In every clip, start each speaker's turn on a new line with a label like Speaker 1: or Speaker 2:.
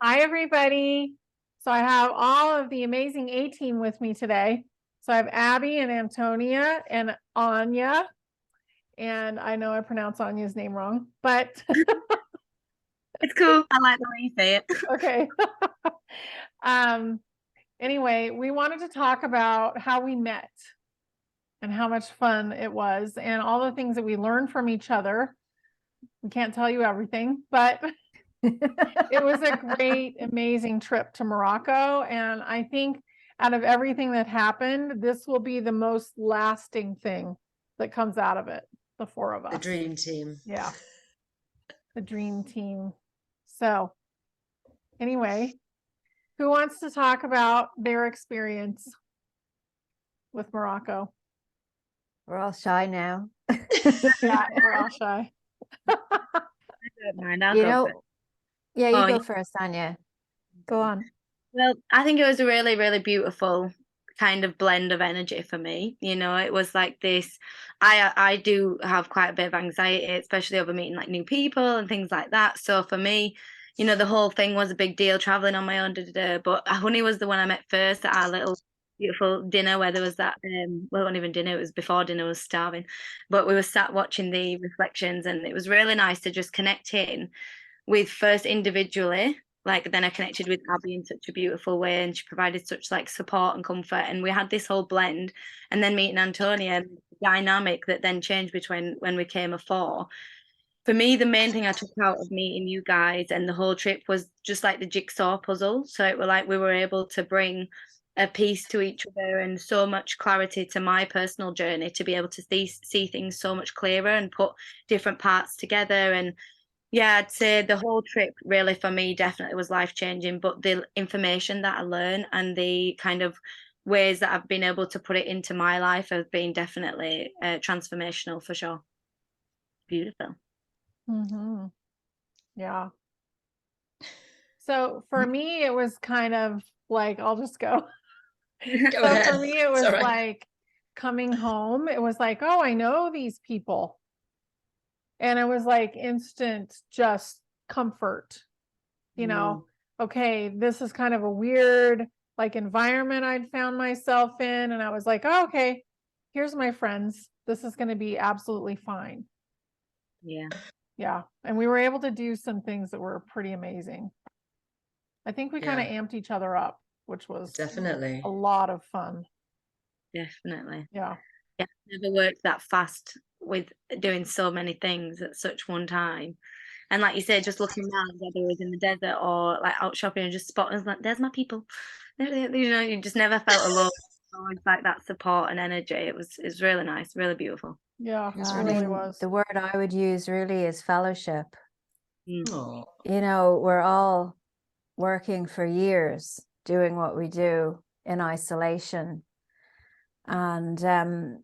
Speaker 1: Hi, everybody. So I have all of the amazing A team with me today. So I have Abby and Antonia and Anya. And I know I pronounced Anya's name wrong, but
Speaker 2: It's cool. I like the way you say it.
Speaker 1: okay. um, anyway, we wanted to talk about how we met and how much fun it was and all the things that we learned from each other. We can't tell you everything, but it was a great, amazing trip to Morocco. And I think out of everything that happened, this will be the most lasting thing that comes out of it, the four of
Speaker 3: The
Speaker 1: us.
Speaker 3: dream team.
Speaker 1: Yeah, the dream team. So, anyway, who wants to talk about their experience with Morocco?
Speaker 4: We're all shy now.
Speaker 1: Yeah, we're all shy.
Speaker 2: I don't mind. I'll
Speaker 4: You
Speaker 2: go first.
Speaker 4: know, yeah, you
Speaker 2: Oh,
Speaker 4: go
Speaker 2: yeah.
Speaker 4: first, Anya. Go on.
Speaker 2: Well, I think it was a really, really beautiful kind of blend of energy for me. It was like this. I do have quite a bit of anxiety, especially over meeting like new people and things like that. So for me, the whole thing was a big deal, traveling on my own. Da, da, da. But Honey was the one I met first at our little beautiful dinner where there was that well, it wasn't even dinner, it was before dinner, I was starving, but we were sat watching the reflections, and it was really nice to just connect in with first individually. Like then I connected with Abby in such a beautiful way, and she provided such like support and comfort, and we had this whole blend. And then meeting Antonia, the dynamic that then changed between when we came afore. For me, the main thing I took out of meeting you guys and the whole trip was just like the jigsaw puzzle. So it were like we were able to bring a piece to each other and so much clarity to my personal journey, to be able to see things so much clearer and put different parts together. And yeah, I'd say the whole trip really for me definitely was life changing, but the information that I learned and the kind of ways that I've been able to put it into my life have been definitely transformational for sure. Beautiful.
Speaker 1: Mm-hmm. Yeah. So for me, it was kind of like, I'll just go.
Speaker 3: Go
Speaker 1: So for
Speaker 3: ahead.
Speaker 1: me, it
Speaker 3: It's
Speaker 1: was
Speaker 3: all right.
Speaker 1: like coming home. It was like, oh, I know these people. And it was like instant just comfort, you know,
Speaker 3: Mm,
Speaker 1: okay, this is kind of a weird like environment I'd found myself in. And I was like, oh, okay, here's my friends. This is going to be absolutely fine.
Speaker 2: Yeah.
Speaker 1: Yeah. And we were able to do some things that were pretty amazing. I think we kind of
Speaker 3: yeah,
Speaker 1: amped each other up, which was a
Speaker 3: definitely.
Speaker 1: lot of fun.
Speaker 2: Definitely.
Speaker 1: Yeah.
Speaker 2: Yeah, never worked that fast with doing so many things at such one time. And like you said, just looking around, whether it was in the desert or like out shopping and just spotting, like, there's my people. You just never felt alone. Always like that support and energy. It was really nice, really beautiful.
Speaker 1: Yeah.
Speaker 3: It's
Speaker 1: It
Speaker 4: I
Speaker 3: really
Speaker 1: really
Speaker 4: mean,
Speaker 1: was.
Speaker 4: the word I would use really is fellowship.
Speaker 2: Mm.
Speaker 3: oh,
Speaker 4: We're all working for years doing what we do in isolation. And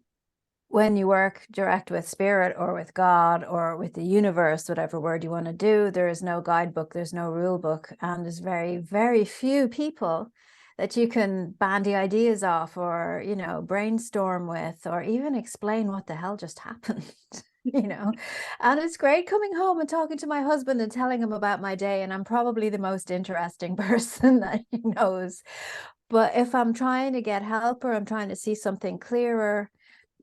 Speaker 4: when you work direct with spirit or with God or with the universe, whatever word you want to do, there is no guidebook, there's no rule book, and there's very, very few people that you can bandy ideas off or, brainstorm with or even explain what the hell just happened. And it's great coming home and talking to my husband and telling him about my day, and I'm probably the most interesting person that he knows. But if I'm trying to get help or I'm trying to see something clearer,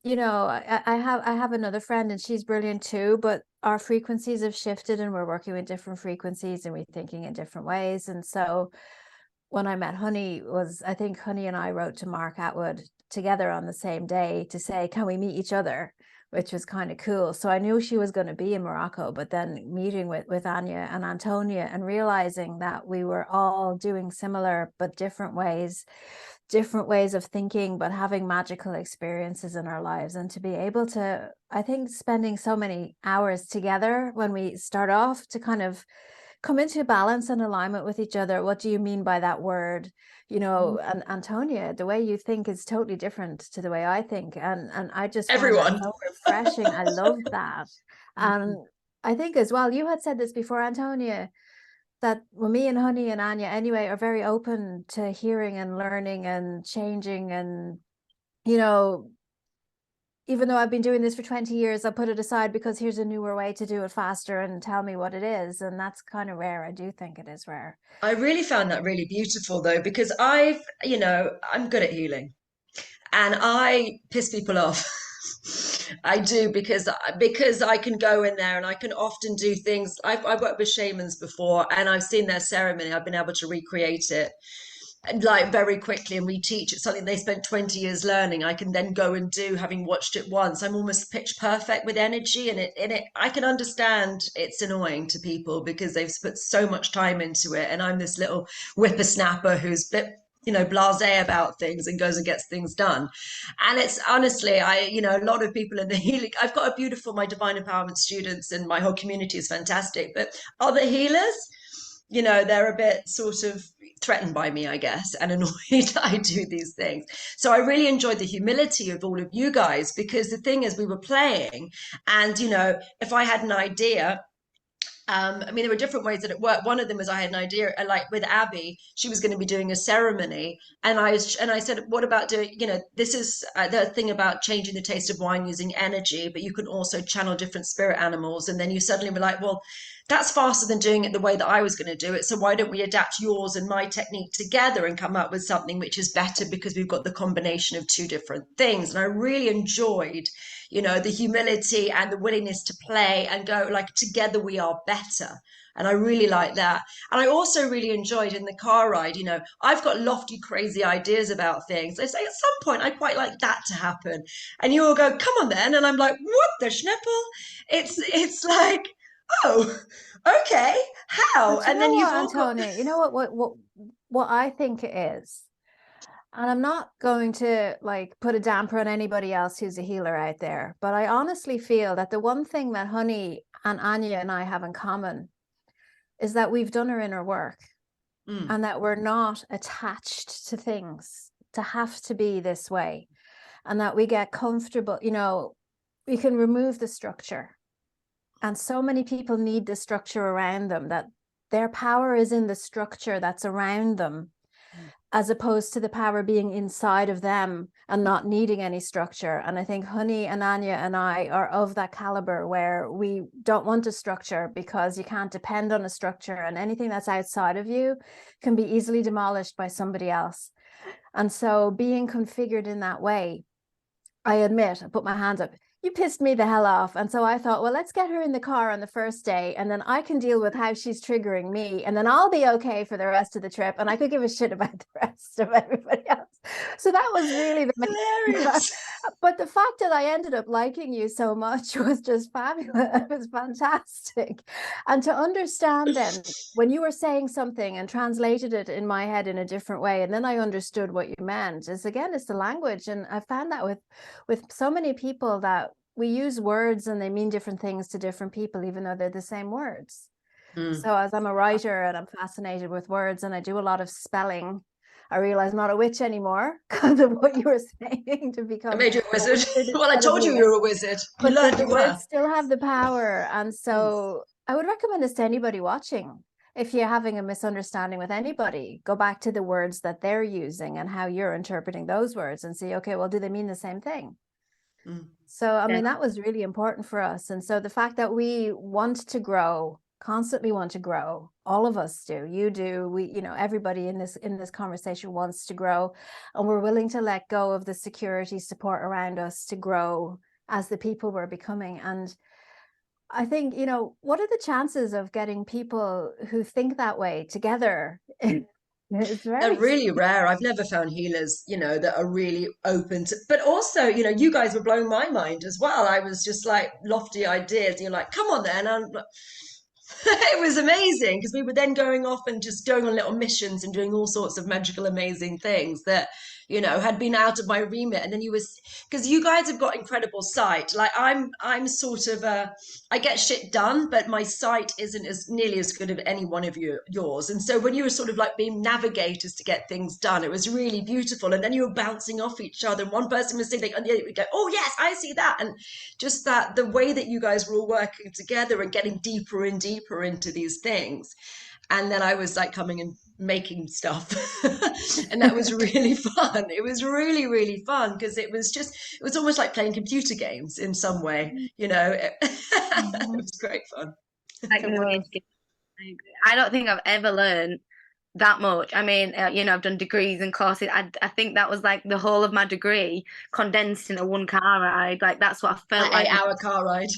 Speaker 4: I have another friend and she's brilliant too, but our frequencies have shifted and we're working with different frequencies and we're thinking in different ways. And so when I met Honey, I think Honey and I wrote to Mark Atwood together on the same day to say, can we meet each other? Which was kind of cool. So I knew she was going to be in Morocco, but then meeting with Anya and Antonia and realizing that we were all doing similar but different ways of thinking, but having magical experiences in our lives. And to be able to, I think, spending so many hours together when we start off to kind of come into balance and alignment with each other. What do you mean by that word? And Antonia, the way you think is totally different to the way I think. And I just found that
Speaker 3: everyone.
Speaker 4: so refreshing. I loved that. And I think as well, you had said this before, Antonia, that well, me and Honey and Anya anyway are very open to hearing and learning and changing and you know even though I've been doing this for 20 years, I'll put it aside because here's a newer way to do it faster and tell me what it is. And that's kind of rare. I do think it is rare.
Speaker 3: I really found that really beautiful though, because I'm good at healing and I piss people off. I do because I can go in there and I can often do things. I've worked with shamans before and I've seen their ceremony. I've been able to recreate it like very quickly and reteach it. Something they spent 20 years learning, I can then go and do, having watched it once. I'm almost pitch perfect with energy, and it I can understand it's annoying to people because they've put so much time into it, and I'm this little whippersnapper who's a bit blasé about things and goes and gets things done. And it's honestly, a lot of people in the healing, I've got a beautiful, my divine empowerment students and my whole community is fantastic, but other healers, they're a bit sort of threatened by me, I guess, and annoyed I do these things. So I really enjoyed the humility of all of you guys, because the thing is, we were playing, and if I had an idea, there were different ways that it worked. One of them was I had an idea, like with Abby, she was going to be doing a ceremony, and I said, what about doing? This is the thing about changing the taste of wine using energy, but you can also channel different spirit animals. And then you suddenly were like, well, that's faster than doing it the way that I was going to do it. So why don't we adapt yours and my technique together and come up with something which is better, because we've got the combination of two different things. And I really enjoyed the humility and the willingness to play and go, like, together we are better. And I really like that. And I also really enjoyed in the car ride, I've got lofty, crazy ideas about things. I say at some point, I'd quite like that to happen. And you all go, come on then. And I'm like, what the schnipple? It's like, oh, okay, how?
Speaker 4: But you
Speaker 3: And
Speaker 4: know
Speaker 3: then you've
Speaker 4: what,
Speaker 3: all got
Speaker 4: Antonia, you know what I think it is? And I'm not going to like put a damper on anybody else who's a healer out there, but I honestly feel that the one thing that Honey and Anya and I have in common is that we've done our inner work and that we're not attached to things to have to be this way, and that we get comfortable, we can remove the structure. And so many people need the structure around them, that their power is in the structure that's around them, as opposed to the power being inside of them and not needing any structure. And I think Honey and Anya and I are of that caliber, where we don't want a structure because you can't depend on a structure, and anything that's outside of you can be easily demolished by somebody else. And so being configured in that way, I admit, I put my hands up, you pissed me the hell off. And so I thought, well, let's get her in the car on the first day, and then I can deal with how she's triggering me, and then I'll be okay for the rest of the trip, and I could give a shit about the rest of everybody else. So that was really the
Speaker 3: hilarious.
Speaker 4: But the fact that I ended up liking you so much was just fabulous. It was fantastic. And to understand then, when you were saying something and translated it in my head in a different way, and then I understood what you meant, is again, it's the language. And I found that with so many people, that we use words and they mean different things to different people, even though they're the same words. So as I'm a writer and I'm fascinated with words and I do a lot of spelling, I realize I'm not a witch anymore because of what you were saying, to become.
Speaker 3: I made you a wizard. Well, I told you were a wizard. You
Speaker 4: But
Speaker 3: learned
Speaker 4: the
Speaker 3: you were.
Speaker 4: words still have the power. And so I would recommend this to anybody watching. If you're having a misunderstanding with anybody, go back to the words that they're using and how you're interpreting those words and see, okay, well, do they mean the same thing? So, I mean, that was really important for us. And so the fact that we want to grow, constantly want to grow, all of us do, you do, we, everybody in this conversation wants to grow, and we're willing to let go of the security support around us to grow as the people we're becoming. And I think, what are the chances of getting people who think that way together? It's
Speaker 3: They're really rare. I've never found healers, that are really open to, but also, you guys were blowing my mind as well. I was just like, lofty ideas. And you're like, come on then. And it was amazing, because we were then going off and just going on little missions and doing all sorts of magical, amazing things that, had been out of my remit. And then because you guys have got incredible sight. Like I'm sort of I get shit done, but my sight isn't as nearly as good as any one of yours. And so when you were sort of like being navigators to get things done, it was really beautiful. And then you were bouncing off each other, and one person was saying, and the other would go, oh yes, I see that. And just that, the way that you guys were all working together and getting deeper and deeper into these things. And then I was like coming and making stuff. And that was really fun. It was really, really fun because it was almost like playing computer games in some way, you know. It
Speaker 1: Mhm.
Speaker 3: was great fun.
Speaker 2: Like
Speaker 1: It
Speaker 2: the
Speaker 1: was.
Speaker 2: way I don't think I've ever learned that much. I mean, I've done degrees and courses. I think that was like the whole of my degree condensed into one car ride. Like that's what I felt
Speaker 3: An
Speaker 2: like.
Speaker 3: 8 hour car ride.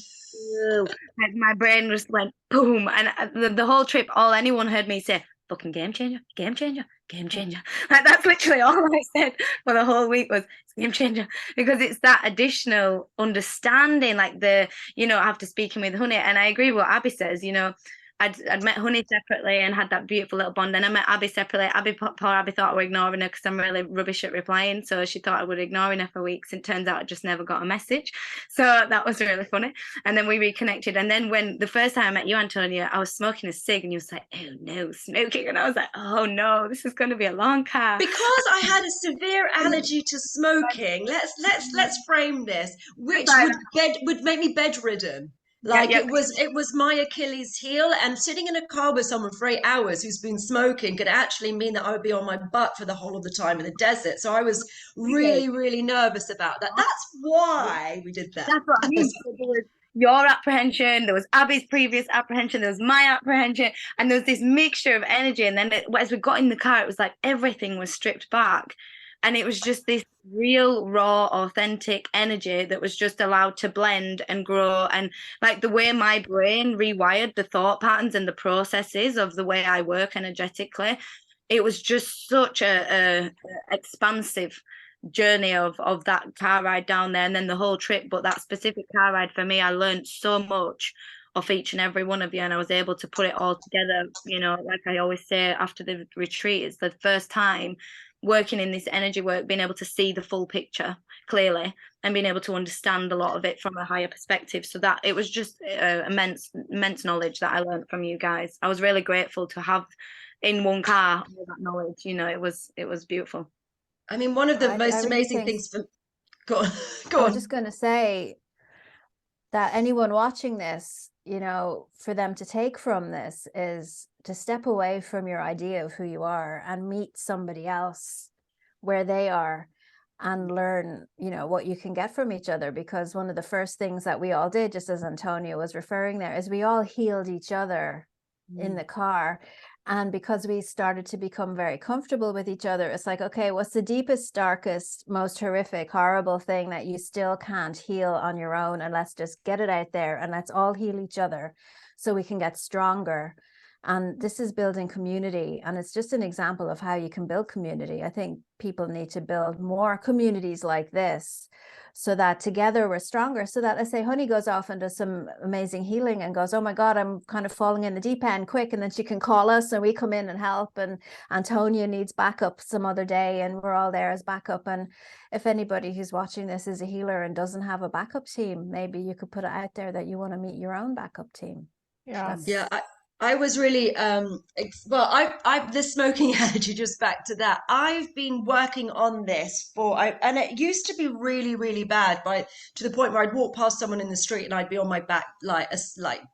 Speaker 2: Like my brain just went boom, and the whole trip, all anyone heard me say, "Fucking game changer, game changer, game changer." Like that's literally all I said for the whole week was "It's game changer," because it's that additional understanding. Like after speaking with Honey, and I agree with what Abby says. I'd met Honey separately and had that beautiful little bond. And I met Abby separately. Poor Abby thought I were ignoring her because I'm really rubbish at replying. So she thought I would ignoring her for weeks. And it turns out I just never got a message. So that was really funny. And then we reconnected. And then when the first time I met you, Antonia, I was smoking a cig and you was like, "Oh no, smoking." And I was like, "Oh no, this is going to be a long car."
Speaker 3: Because I had a severe allergy to smoking. Let's frame this, which would make me bedridden. Like
Speaker 2: Yeah.
Speaker 3: it was my Achilles heel, and sitting in a car with someone for 8 hours who's been smoking could actually mean that I would be on my butt for the whole of the time in the desert. So I was really, really nervous about that. That's why we did that.
Speaker 2: That's what I mean. So there was your apprehension, there was Abby's previous apprehension, there was my apprehension, and there was this mixture of energy. And then as we got in the car, it was like everything was stripped back. And it was just this real, raw, authentic energy that was just allowed to blend and grow. And like the way my brain rewired the thought patterns and the processes of the way I work energetically, it was just such a expansive journey of that car ride down there and then the whole trip. But that specific car ride for me, I learned so much of each and every one of you, and I was able to put it all together. Like I always say after the retreat, it's the first time working in this energy work, being able to see the full picture clearly and being able to understand a lot of it from a higher perspective. So that it was just immense knowledge that I learned from you guys. I was really grateful to have in one car all that knowledge. It was beautiful.
Speaker 3: I mean, one of the
Speaker 4: I
Speaker 3: most
Speaker 4: really
Speaker 3: amazing
Speaker 4: think,
Speaker 3: things for go on,
Speaker 4: I
Speaker 3: go
Speaker 4: was
Speaker 3: on.
Speaker 4: just going to say that anyone watching this, for them to take from this is to step away from your idea of who you are and meet somebody else where they are and learn, what you can get from each other. Because one of the first things that we all did, just as Antonia was referring there, is we all healed each other in the car. And because we started to become very comfortable with each other, it's like, okay, what's the deepest, darkest, most horrific, horrible thing that you still can't heal on your own? And let's just get it out there and let's all heal each other so we can get stronger. And this is building community. And it's just an example of how you can build community. I think people need to build more communities like this so that together we're stronger. So that, let's say Honey goes off and does some amazing healing and goes, "Oh my God, I'm kind of falling in the deep end, quick." And then she can call us and we come in and help. And Antonia needs backup some other day and we're all there as backup. And if anybody who's watching this is a healer and doesn't have a backup team, maybe you could put it out there that you want to meet your own backup team.
Speaker 1: Yeah.
Speaker 3: Yeah, I was really well, I the smoking allergy, just back to that. I've been working on this and it used to be really, really bad to the point where I'd walk past someone in the street and I'd be on my back like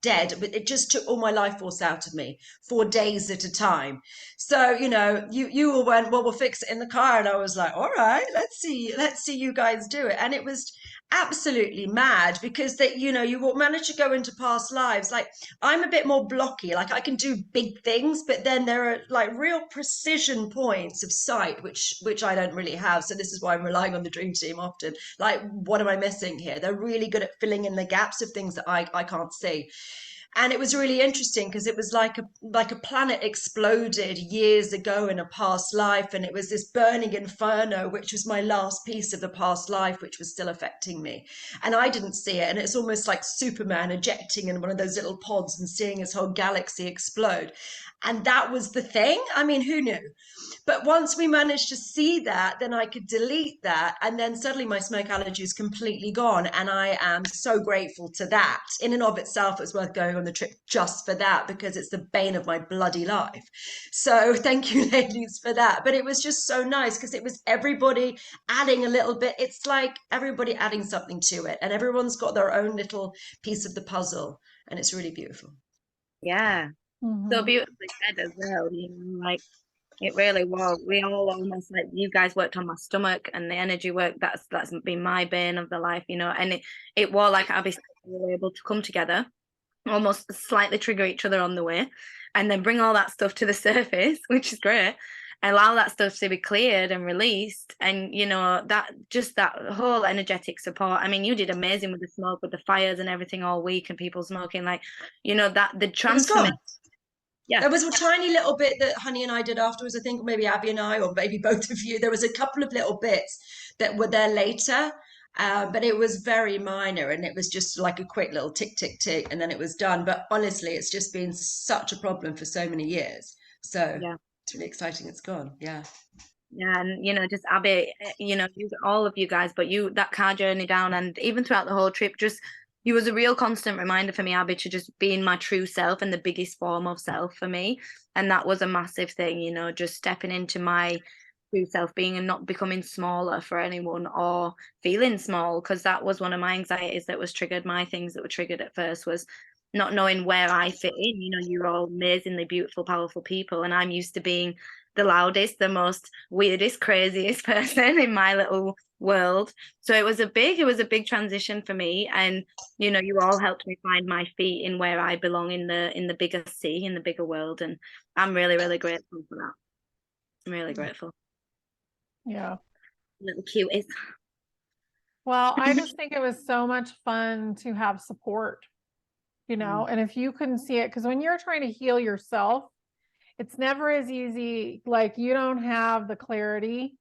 Speaker 3: dead, but it just took all my life force out of me for days at a time. So, you all went, "Well, we'll fix it in the car," and I was like, "All right, let's see you guys do it." And it was absolutely mad because you will manage to go into past lives. Like, I'm a bit more blocky. Like, I can do big things, but then there are like real precision points of sight, which I don't really have. So this is why I'm relying on the dream team often. Like, what am I missing here? They're really good at filling in the gaps of things that I can't see. And it was really interesting because it was like a planet exploded years ago in a past life, and it was this burning inferno, which was my last piece of the past life, which was still affecting me, and I didn't see it. And it's almost like Superman ejecting in one of those little pods and seeing his whole galaxy explode. And that was the thing. I mean, who knew? But once we managed to see that, then I could delete that. And then suddenly my smoke allergy is completely gone. And I am so grateful to that. In and of itself, it's worth going on the trip just for that, because it's the bane of my bloody life. So thank you, ladies, for that. But it was just so nice because it was everybody adding a little bit. It's like everybody adding something to it. And everyone's got their own little piece of the puzzle. And it's really beautiful.
Speaker 2: Yeah. So
Speaker 1: Mhm.
Speaker 2: beautifully said as well, you know, like it really was. We all almost, like, you guys worked on my stomach and the energy work. That's been my bane of the life, you know. And it was like Abby said, we were able to come together, almost slightly trigger each other on the way, and then bring all that stuff to the surface, which is great. Allow that stuff to be cleared and released, and you know that just that whole energetic support. I mean, you did amazing with the smoke, with the fires and everything all week, and people smoking, like, you know, that the
Speaker 3: It was
Speaker 2: transformation.
Speaker 3: gone.
Speaker 2: Yeah,
Speaker 3: There was a tiny little bit that Honey and I did afterwards, I think, or maybe Abby and I, or maybe both of you. There was a couple of little bits that were there later, but it was very minor, and it was just like a quick little tick, tick, tick, and then it was done. But honestly, it's just been such a problem for so many years. So
Speaker 2: yeah.
Speaker 3: it's really exciting it's gone. Yeah.
Speaker 2: Yeah, and you know, just Abby, you know, all of you guys, but you, that car journey down, and even throughout the whole trip, just you was a real constant reminder for me, Abby, to just be in my true self and the biggest form of self for me. And that was a massive thing, you know, just stepping into my true self being and not becoming smaller for anyone or feeling small, because that was one of my anxieties that was triggered. My things that were triggered at first was not knowing where I fit in. You know, you're all amazingly beautiful, powerful people, and I'm used to being the loudest, the most weirdest, craziest person in my little world. So it was a big transition for me. And you know, you all helped me find my feet in where I belong in the bigger sea, in the bigger world. And I'm really, really grateful for that. I'm really grateful.
Speaker 1: Yeah.
Speaker 2: Little cuties.
Speaker 1: Well, I just think it was so much fun to have support, you know, and if you couldn't see it, because when you're trying to heal yourself, it's never as easy. Like you don't have the clarity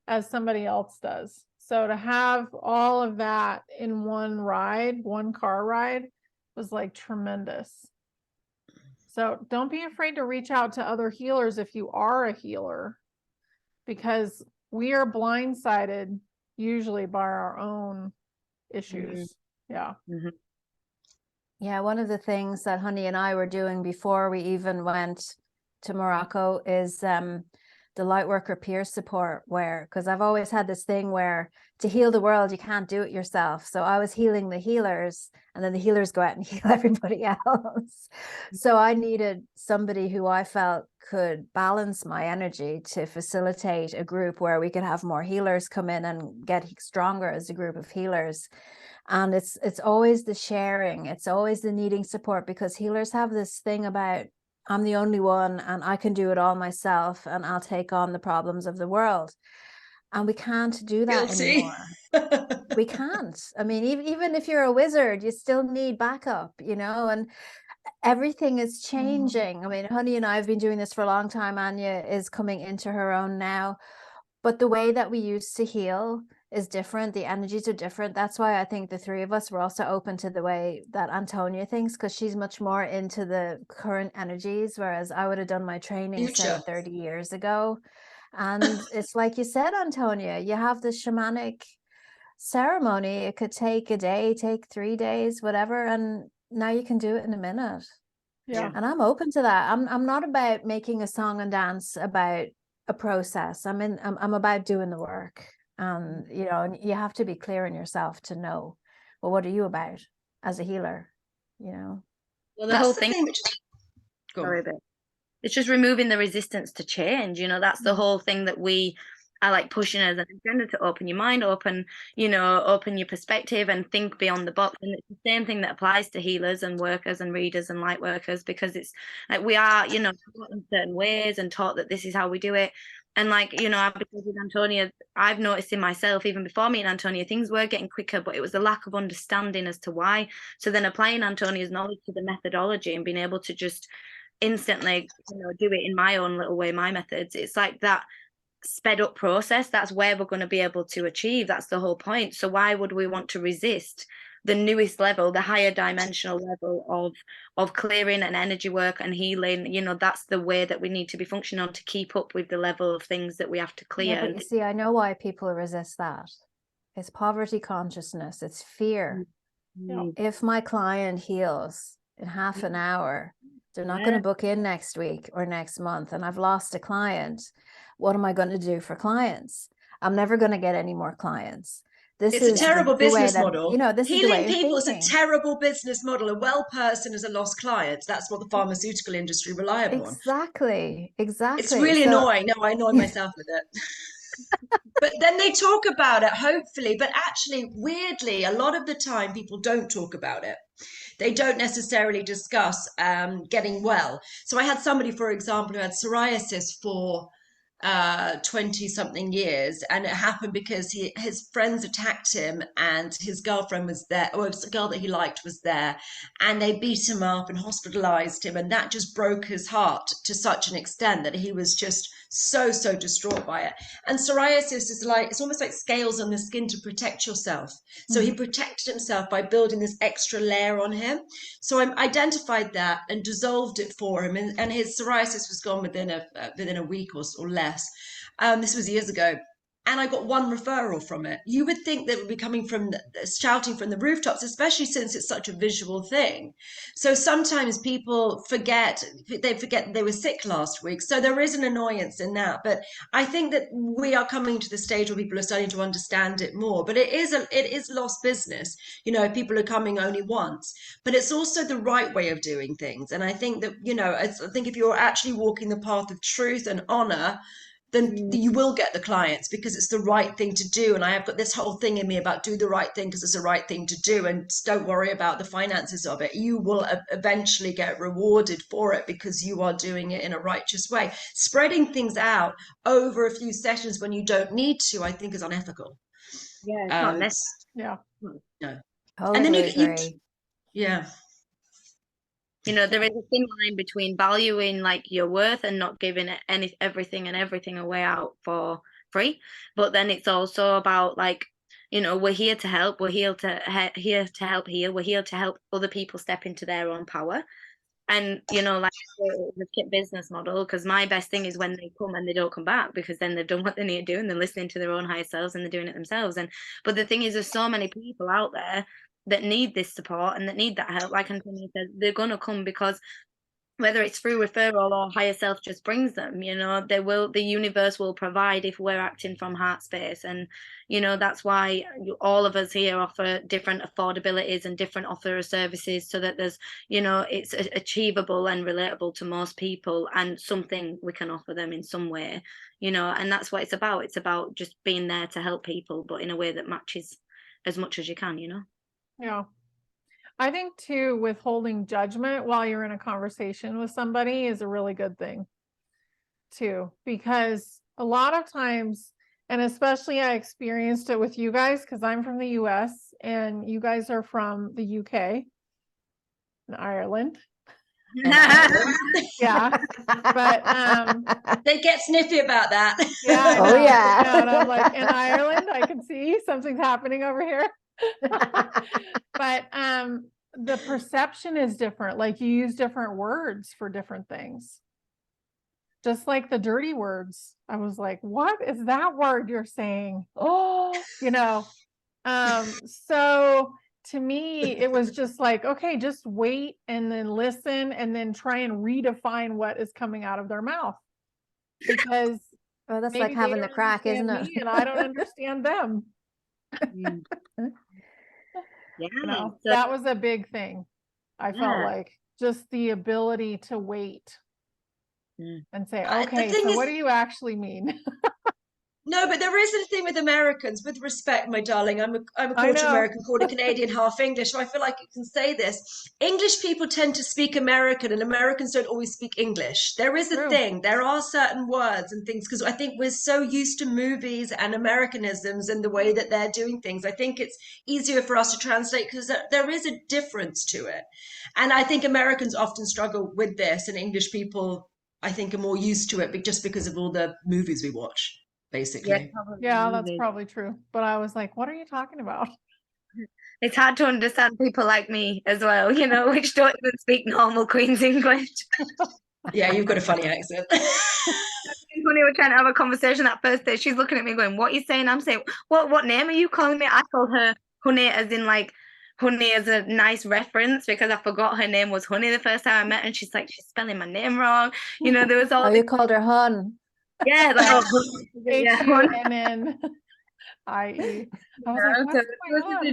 Speaker 1: as somebody else does. So to have all of that in one ride, one car ride, was like tremendous. So don't be afraid to reach out to other healers if you are a healer, because we are blindsided usually by our own issues. Yeah.
Speaker 2: Mm-hmm.
Speaker 4: Yeah, one of the things that Honey and I were doing before we even went to Morocco is the Lightworker peer support, where, because I've always had this thing where to heal the world, you can't do it yourself. So I was healing the healers, and then the healers go out and heal everybody else. So I needed somebody who I felt could balance my energy to facilitate a group where we could have more healers come in and get stronger as a group of healers. And it's always the sharing, it's always the needing support, because healers have this thing about, I'm the only one and I can do it all myself and I'll take on the problems of the world. And we can't do that
Speaker 3: Guilty.
Speaker 4: anymore. We can't. I mean, even if you're a wizard, you still need backup, you know, and everything is changing. I mean, Honey and I have been doing this for a long time. Anya is coming into her own now. But the way that we used to heal is different. The energies are different. That's why I think the three of us were also open to the way that Antonia thinks, because she's much more into the current energies, whereas I would have done my training, say,
Speaker 3: Future.
Speaker 4: 30 years ago. And it's like you said, Antonia, you have the shamanic ceremony. It could take a day, take 3 days, whatever. And now you can do it in a minute.
Speaker 1: Yeah.
Speaker 4: And I'm open to that. I'm not about making a song and dance about a process. I'm about doing the work. You know, and you have to be clear in yourself to know, well, what are you about as a healer? You know?
Speaker 2: Well, the
Speaker 3: That's
Speaker 2: whole
Speaker 3: the
Speaker 2: thing.
Speaker 3: thing which go on.
Speaker 2: Sorry, but it's just removing the resistance to change. You know, that's the whole thing that we are like pushing as an agenda, to open your mind, open, you know, open your perspective and think beyond the box. And it's the same thing that applies to healers and workers and readers and light workers, because it's like we are, you know, taught in certain ways and taught that this is how we do it. And like, you know, because with Antonia, I've noticed in myself, even before me and Antonia, things were getting quicker, but it was a lack of understanding as to why. So then applying Antonia's knowledge to the methodology and being able to just instantly, you know, do it in my own little way, my methods, it's like that sped up process. That's where we're going to be able to achieve. That's the whole point. So why would we want to resist the newest level, the higher dimensional level of clearing and energy work and healing? You know, that's the way that we need to be functioning on to keep up with the level of things that we have to clear.
Speaker 4: Yeah, but you see, I know why people resist that. It's poverty consciousness. It's fear.
Speaker 1: Yeah.
Speaker 4: If my client heals in half an hour, they're not going to book in next week or next month, and I've lost a client. What am I going to do for clients? I'm never going to get any more clients. This
Speaker 3: It's a
Speaker 4: is
Speaker 3: terrible
Speaker 4: the way
Speaker 3: business
Speaker 4: that,
Speaker 3: model.
Speaker 4: you know, this is the
Speaker 3: Healing
Speaker 4: way of
Speaker 3: people is a
Speaker 4: thinking.
Speaker 3: terrible business model. A well person is a lost client. That's what the pharmaceutical industry rely upon.
Speaker 4: Exactly.
Speaker 3: It's really
Speaker 4: So
Speaker 3: annoying. No, I annoy myself with it. But then they talk about it, hopefully. But actually, weirdly, a lot of the time people don't talk about it. They don't necessarily discuss getting well. So I had somebody, for example, who had psoriasis for 20 something years, and it happened because his friends attacked him, and his girlfriend was there, or it was a girl that he liked was there, and they beat him up and hospitalized him, and that just broke his heart to such an extent that he was just so distraught by it. And psoriasis is like, it's almost like scales on the skin to protect yourself. So he protected himself by building this extra layer on him. So I identified that and dissolved it for him, and his psoriasis was gone within a week or less. This was years ago, and I got one referral from it. You would think that it would be coming from shouting from the rooftops, especially since it's such a visual thing. So sometimes people forget they were sick last week. So there is an annoyance in that, but I think that we are coming to the stage where people are starting to understand it more. But it is lost business. You know, people are coming only once, but it's also the right way of doing things. And I think that, you know, I think if you're actually walking the path of truth and honor, then you will get the clients, because it's the right thing to do. And I have got this whole thing in me about do the right thing because it's the right thing to do, and don't worry about the finances of it. You will eventually get rewarded for it because you are doing it in a righteous way. Spreading things out over a few sessions when you don't need to, I think, is unethical.
Speaker 2: Yeah, it's not necessary.
Speaker 1: Yeah.
Speaker 3: No. And then
Speaker 4: totally agree.
Speaker 3: yeah.
Speaker 2: You know, there is a thin line between valuing like your worth and not giving everything away out for free. But then it's also about like, you know, we're here to help. We're here to help heal. We're here to help other people step into their own power. And, you know, like the kit business model, because my best thing is when they come and they don't come back, because then they've done what they need to do and they're listening to their own higher selves and they're doing it themselves. But the thing is, there's so many people out there that need this support and that need that help. Like Antonia said, they're going to come because whether it's through referral or higher self just brings them, you know, the universe will provide if we're acting from heart space. And, you know, that's why all of us here offer different affordabilities and different offer of services, so that there's, you know, it's achievable and relatable to most people and something we can offer them in some way, you know. And that's what it's about. It's about just being there to help people, but in a way that matches as much as you can, you know.
Speaker 1: Yeah. I think too, withholding judgment while you're in a conversation with somebody is a really good thing too, because a lot of times, and especially I experienced it with you guys, because I'm from the US and you guys are from the UK and Ireland. Yeah. But
Speaker 3: they get snippy about that.
Speaker 1: yeah, I
Speaker 4: Oh,
Speaker 1: know.
Speaker 4: yeah.
Speaker 1: Yeah, and I'm like, in Ireland, I can see something's happening over here. But the perception is different. Like you use different words for different things. Just like the dirty words. I was like, what is that word you're saying? Oh, you know. So to me, it was just like, okay, just wait and then listen and then try and redefine what is coming out of their mouth. Because
Speaker 4: Well, that's
Speaker 1: maybe
Speaker 4: like
Speaker 1: they
Speaker 4: having the
Speaker 1: don't
Speaker 4: crack, isn't
Speaker 1: understand
Speaker 4: it?
Speaker 1: me and I don't understand them.
Speaker 2: Yeah.
Speaker 1: You know,
Speaker 2: So,
Speaker 1: that was a big thing. I felt
Speaker 2: yeah.
Speaker 1: like just the ability to wait and say,
Speaker 3: The
Speaker 1: okay,
Speaker 3: thing
Speaker 1: so
Speaker 3: is,
Speaker 1: what do you actually mean?
Speaker 3: no, but there is a thing with Americans, with respect, my darling. I'm a
Speaker 1: I
Speaker 3: quarter
Speaker 1: know.
Speaker 3: American, quarter Canadian, half English, so I feel like I can say this. English people tend to speak American, and Americans don't always speak English. There is a
Speaker 1: True.
Speaker 3: thing. There are certain words and things, because I think we're so used to movies and Americanisms and the way that they're doing things. I think it's easier for us to translate because there is a difference to it. And I think Americans often struggle with this, and English people, I think, are more used to it just because of all the movies we watch. Basically.
Speaker 1: Yeah, that's probably true. But I was like, what are you talking about?
Speaker 2: It's hard to understand people like me as well, you know, which don't even speak normal Queen's English.
Speaker 3: Yeah, you've got a funny accent.
Speaker 2: When we were trying to have a conversation that first day, she's looking at me going, what are you saying? I'm saying, what name are you calling me? I called her Honey, as in like Honey as a nice reference, because I forgot her name was Honey the first time I met her, and she's like, she's spelling my name wrong. You know, there was all
Speaker 4: Oh, you called her Hun.
Speaker 2: yeah, like, oh, yeah,
Speaker 1: Hunn. I.e. I was like,
Speaker 2: No,
Speaker 1: what's
Speaker 2: so
Speaker 1: going on?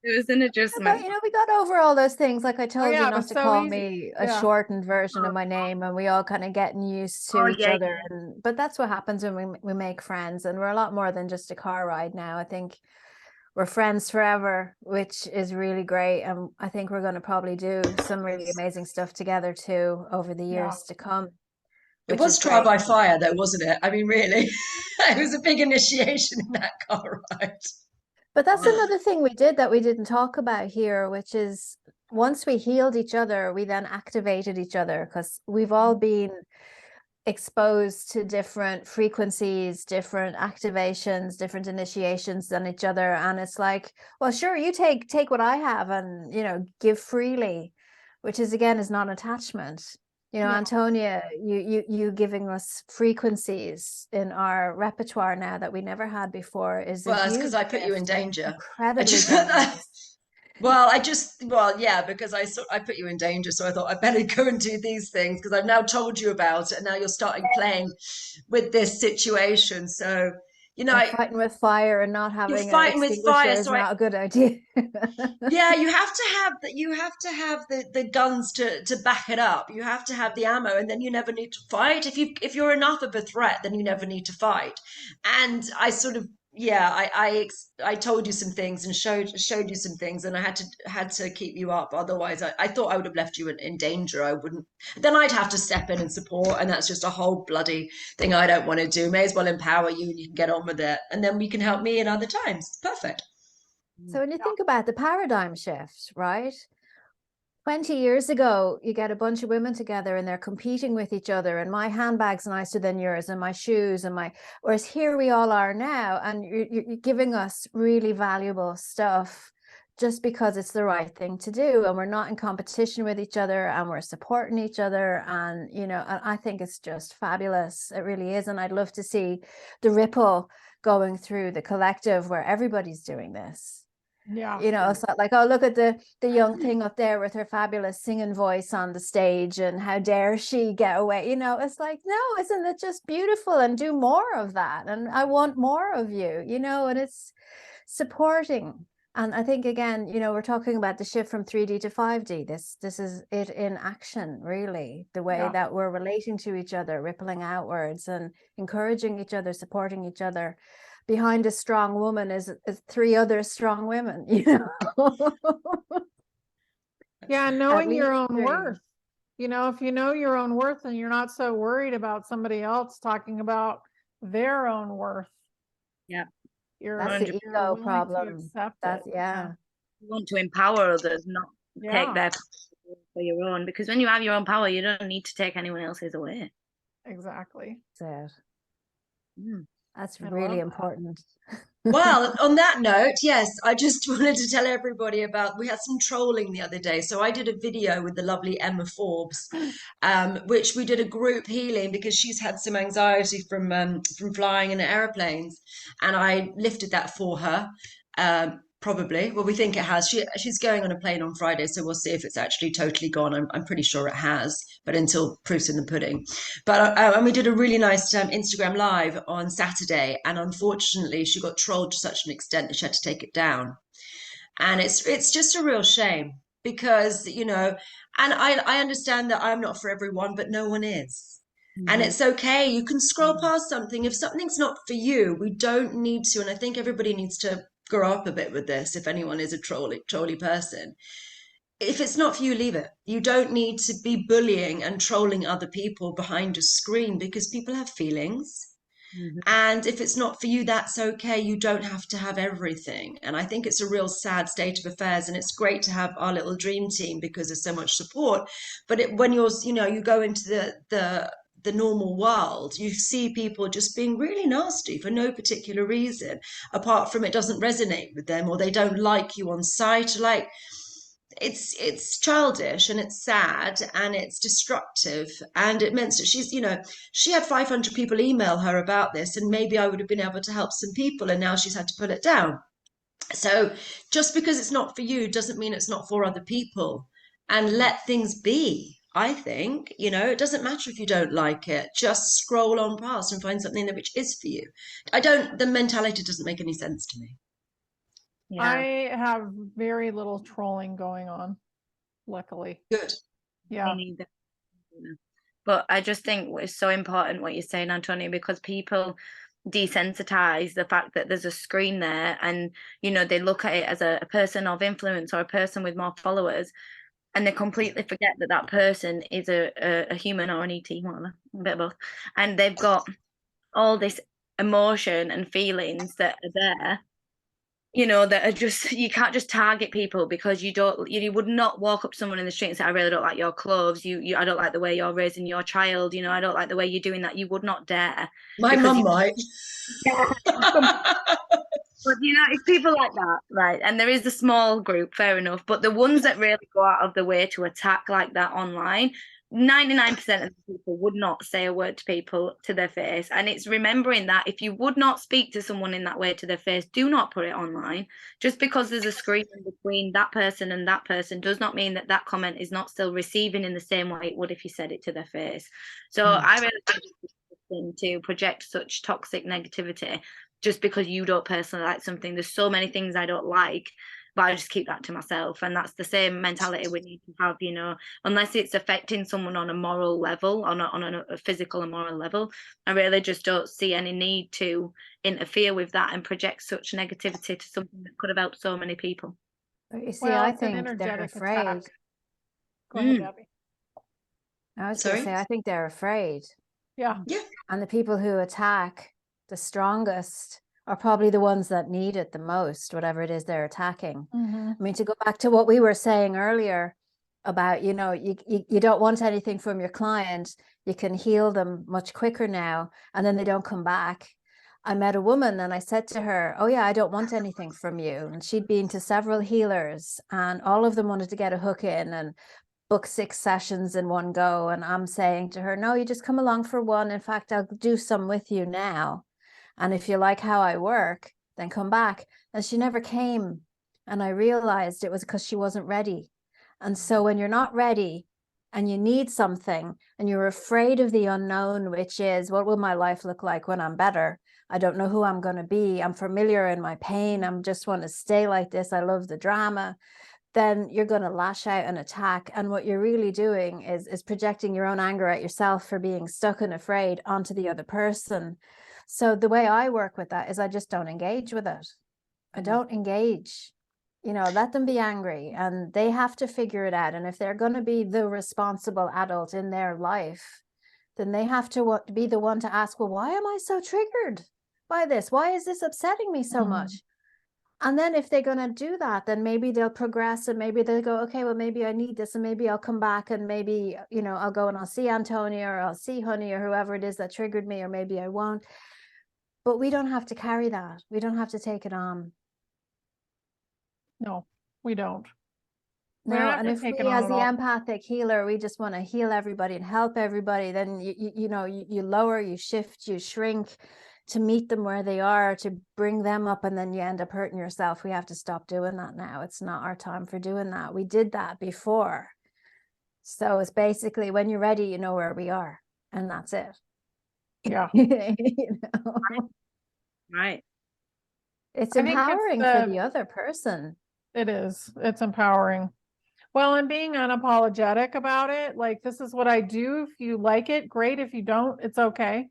Speaker 2: it was an
Speaker 4: But
Speaker 2: adjustment.
Speaker 4: we got over all those things. Like I
Speaker 1: Oh
Speaker 4: told you
Speaker 1: yeah, it
Speaker 4: not
Speaker 1: was
Speaker 4: to
Speaker 1: so
Speaker 4: call
Speaker 1: easy.
Speaker 4: me a
Speaker 1: Yeah.
Speaker 4: shortened version of my name, and we all kind of getting used to
Speaker 2: Oh,
Speaker 4: each
Speaker 2: yeah,
Speaker 4: other. But that's what happens when we make friends, and we're a lot more than just a car ride now. I think we're friends forever, which is really great, and I think we're going to probably do some really amazing stuff together too over the
Speaker 1: Yeah.
Speaker 4: years to come.
Speaker 3: It
Speaker 4: Which
Speaker 3: was
Speaker 4: is
Speaker 3: trial
Speaker 4: great.
Speaker 3: by fire, though, wasn't it? I mean, really, it was a big initiation in that car ride.
Speaker 4: But that's another thing we did that we didn't talk about here, which is once we healed each other, we then activated each other, because we've all been exposed to different frequencies, different activations, different initiations than each other. And it's like, well, sure, you take what I have and, give freely, which is again is non-attachment.
Speaker 1: Yeah.
Speaker 4: Antonia, you giving us frequencies in our repertoire now that we never had before is a
Speaker 3: Well, it's
Speaker 4: huge
Speaker 3: because I put you in
Speaker 4: gift,
Speaker 3: danger. I
Speaker 4: incredibly
Speaker 3: just,
Speaker 4: generous.
Speaker 3: yeah, because I put you in danger, so I thought I better go and do these things because I've now told you about it, and now you're starting playing with this situation. So,
Speaker 4: And fighting with fire and not
Speaker 3: you're
Speaker 4: having an
Speaker 3: fighting with fire.
Speaker 4: extinguisher is
Speaker 3: So
Speaker 4: not a good idea.
Speaker 3: yeah, you have to have that. You have to have the guns to back it up. You have to have the ammo, and then you never need to fight. If you're enough of a threat, then you never need to fight. And I sort of I told you some things and showed you some things, and I had to keep you up. Otherwise, I thought I would have left you in danger. I wouldn't. Then I'd have to step in and support, and that's just a whole bloody thing I don't want to do. May as well empower you, and you can get on with it, and then we can help me in other times. It's perfect.
Speaker 4: So when you think about the paradigm shift, right? 20 years ago, you get a bunch of women together and they're competing with each other, and my handbag's nicer than yours, and my shoes, whereas here we all are now, and you're giving us really valuable stuff just because it's the right thing to do, and we're not in competition with each other, and we're supporting each other, and and I think it's just fabulous. It really is. And I'd love to see the ripple going through the collective where everybody's doing this.
Speaker 1: Yeah.
Speaker 4: It's not like, oh, look at the young thing up there with her fabulous singing voice on the stage, and how dare she get away. It's like, no, isn't it just beautiful? And do more of that, and I want more of you. And it's supporting. And I think again, we're talking about the shift from 3D to 5D. This is it in action, really. The way that we're relating to each other, rippling outwards and encouraging each other, supporting each other. Behind a strong woman is three other strong women,
Speaker 1: Yeah,
Speaker 4: At
Speaker 1: knowing
Speaker 4: least
Speaker 1: your own
Speaker 4: three.
Speaker 1: worth. If you know your own worth and you're not so worried about somebody else talking about their own worth.
Speaker 2: Yeah.
Speaker 4: That's the ego
Speaker 1: willing to
Speaker 4: problem.
Speaker 1: accept
Speaker 4: That's
Speaker 1: it.
Speaker 2: You want to empower others, not take their power for your own. Because when you have your own power, you don't need to take anyone else's away.
Speaker 1: Exactly.
Speaker 4: That's it.
Speaker 2: Mm.
Speaker 4: That's
Speaker 1: I
Speaker 4: really
Speaker 1: love that.
Speaker 4: important.
Speaker 3: Well, on that note, yes, I just wanted to tell everybody about we had some trolling the other day. So I did a video with the lovely Emma Forbes, which we did a group healing because she's had some anxiety from flying in airplanes, and I lifted that for her. Probably. Well, we think it has. She's going on a plane on Friday, so we'll see if it's actually totally gone. I'm pretty sure it has, but until proof's in the pudding. But and we did a really nice Instagram live on Saturday, and unfortunately, she got trolled to such an extent that she had to take it down. And it's just a real shame because and I understand that I'm not for everyone, but no one is. And it's okay. You can scroll past something. If something's not for you, we don't need to. And I think everybody needs to grow up a bit with this. If anyone is a trolly person, if it's not for you, leave it. You don't need to be bullying and trolling other people behind a screen because people have feelings. And if it's not for you, that's okay. You don't have to have everything. And I think it's a real sad state of affairs. And it's great to have our little dream team because there's so much support. But when you go into the normal world, you see people just being really nasty for no particular reason, apart from it doesn't resonate with them or they don't like you on sight. Like, it's childish and it's sad and it's destructive, and it meant that she had 500 people email her about this, and maybe I would have been able to help some people, and now she's had to put it down. So just because it's not for you doesn't mean it's not for other people, and let things be. I think, it doesn't matter if you don't like it, just scroll on past and find something that which is for you. The mentality doesn't make any sense to me.
Speaker 2: Yeah.
Speaker 1: I have very little trolling going on, luckily.
Speaker 3: Good.
Speaker 1: Yeah.
Speaker 2: Me neither. But I just think it's so important what you're saying, Antonia, because people desensitize the fact that there's a screen there, and they look at it as a person of influence or a person with more followers, and they completely forget that that person is a human or an ET, whatever, a bit of both, and they've got all this emotion and feelings that are there, that are just, you can't just target people because you would not walk up to someone in the street and say, I really don't like your clothes. I don't like the way you're raising your child. I don't like the way you're doing that. You would not dare.
Speaker 3: My mum might.
Speaker 2: Yeah. But it's people like that, right? And there is a small group, fair enough. But the ones that really go out of the way to attack like that online, 99% of the people would not say a word to people to their face. And it's remembering that if you would not speak to someone in that way to their face, do not put it online. Just because there's a screen in between that person and that person does not mean that that comment is not still receiving in the same way it would if you said it to their face. So I really think it's interesting to project such toxic negativity just because you don't personally like something. There's so many things I don't like, but I just keep that to myself. And that's the same mentality we need to have, unless it's affecting someone on a moral level, on a physical and moral level. I really just don't see any need to interfere with that and project such negativity to something that could have helped so many people.
Speaker 4: But you see,
Speaker 1: Well,
Speaker 4: I
Speaker 1: it's an
Speaker 4: think they're
Speaker 1: energetic
Speaker 4: afraid.
Speaker 1: attack. Go ahead, Debbie.
Speaker 4: I was going to
Speaker 3: Sorry?
Speaker 4: say, I think they're afraid.
Speaker 1: Yeah.
Speaker 3: Yeah.
Speaker 4: And the people who attack the strongest are probably the ones that need it the most, whatever it is they're attacking.
Speaker 1: Mhm.
Speaker 4: I mean, to go back to what we were saying earlier about, you don't want anything from your client, you can heal them much quicker now, and then they don't come back. I met a woman and I said to her, oh yeah, I don't want anything from you. And she'd been to several healers and all of them wanted to get a hook in and book 6 sessions in one go. And I'm saying to her, no, you just come along for one. In fact, I'll do some with you now. And if you like how I work, then come back. And she never came. And I realized it was because she wasn't ready. And so when you're not ready and you need something and you're afraid of the unknown, which is, what will my life look like when I'm better? I don't know who I'm going to be. I'm familiar in my pain. I'm just want to stay like this. I love the drama. Then you're going to lash out and attack. And what you're really doing is projecting your own anger at yourself for being stuck and afraid onto the other person. So the way I work with that is I just don't engage with it. I don't engage, let them be angry and they have to figure it out. And if they're going to be the responsible adult in their life, then they have to be the one to ask, well, why am I so triggered by this? Why is this upsetting me so much? And then if they're going to do that, then maybe they'll progress and maybe they'll go, okay, well, maybe I need this and maybe I'll come back and maybe, I'll go and I'll see Antonia or I'll see Honey or whoever it is that triggered me, or maybe I won't. But we don't have to carry that. We don't have to take it on.
Speaker 1: No, we don't.
Speaker 4: No,
Speaker 1: don't have
Speaker 4: and
Speaker 1: to
Speaker 4: if
Speaker 1: take it
Speaker 4: we,
Speaker 1: on
Speaker 4: as
Speaker 1: at
Speaker 4: the
Speaker 1: all.
Speaker 4: empathic healer, we just want to heal everybody and help everybody, then you lower, you shift, you shrink to meet them where they are, to bring them up, and then you end up hurting yourself. We have to stop doing that now. It's not our time for doing that. We did that before. So it's basically, when you're ready, you know where we are, and that's it.
Speaker 1: Yeah.
Speaker 2: Right.
Speaker 4: It's
Speaker 1: I think it's
Speaker 4: empowering for the other person.
Speaker 1: It is. It's empowering. Well, and being unapologetic about it, like, this is what I do. If you like it, great. If you don't, it's okay.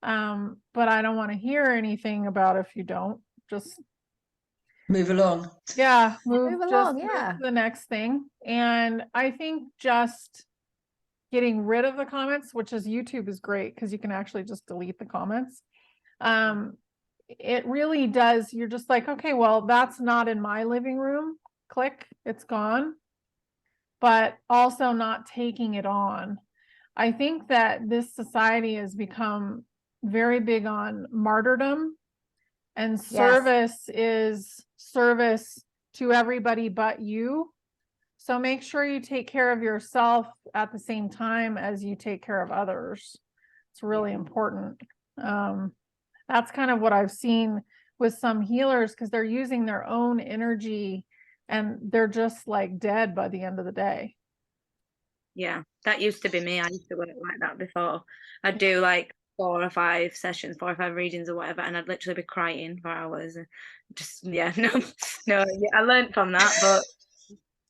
Speaker 1: But I don't want to hear anything about if you don't. Just
Speaker 3: Move along.
Speaker 1: Yeah, move
Speaker 4: along,
Speaker 1: move
Speaker 4: yeah.
Speaker 1: to the next thing. And I think just getting rid of the comments, which is YouTube is great because you can actually just delete the comments. It really does. You're just like, okay, well, that's not in my living room. Click, it's gone. But also not taking it on. I think that this society has become very big on martyrdom, and service is service to everybody but you. So make sure you take care of yourself at the same time as you take care of others. It's really important. That's kind of what I've seen with some healers, because they're using their own energy and they're just like dead by the end of the day.
Speaker 2: Yeah. That used to be me. I used to work like that before. I'd do like 4 or 5 sessions, 4 or 5 readings or whatever, and I'd literally be crying for hours. Just yeah, no, yeah, I learned from that. But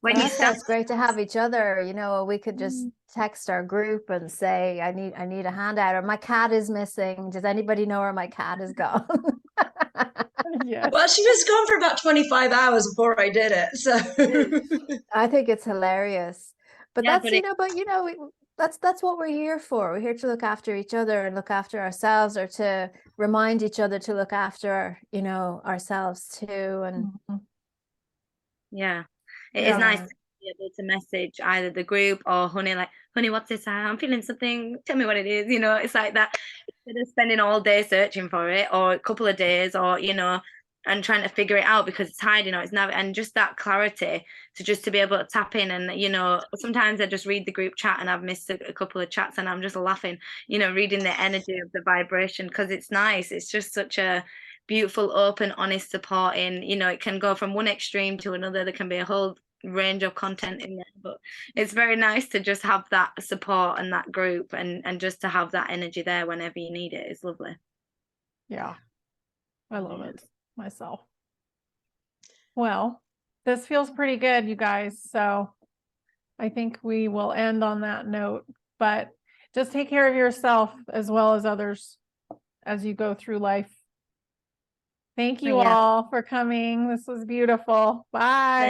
Speaker 2: when
Speaker 4: Well,
Speaker 2: you
Speaker 4: that's why
Speaker 2: start,
Speaker 4: it's great to have each other. You know, we could just
Speaker 1: Mm.
Speaker 4: text our group and say, I need a handout, or my cat is missing. Does anybody know where my cat is gone?
Speaker 1: Yes.
Speaker 3: Well, she was gone for about 25 hours before I did it. So
Speaker 4: I think it's hilarious. But
Speaker 2: yeah,
Speaker 4: that's, that's what we're here for. We're here to look after each other and look after ourselves, or to remind each other to look after, ourselves too. And
Speaker 1: Mhm.
Speaker 2: yeah, it is
Speaker 1: Yeah.
Speaker 2: nice to be able to message either the group or Honey, like, Honey, what's this? I'm feeling something. Tell me what it is. It's like that. Instead of spending all day searching for it, or a couple of days, or and trying to figure it out because it's hiding, or it's never, and just that clarity to be able to tap in. And sometimes I just read the group chat and I've missed a couple of chats and I'm just laughing, reading the energy of the vibration, because it's nice. It's just such a beautiful, open, honest, supporting. It can go from one extreme to another. There can be a whole range of content in there, but it's very nice to just have that support and that group, and just to have that energy there whenever you need it. It's lovely.
Speaker 1: Yeah. I love
Speaker 2: Yeah.
Speaker 1: it myself. Well, this feels pretty good, you guys. So I think we will end on that note, but just take care of yourself as well as others as you go through life. Thank you
Speaker 2: Yeah.
Speaker 1: all for coming. This was beautiful. Bye.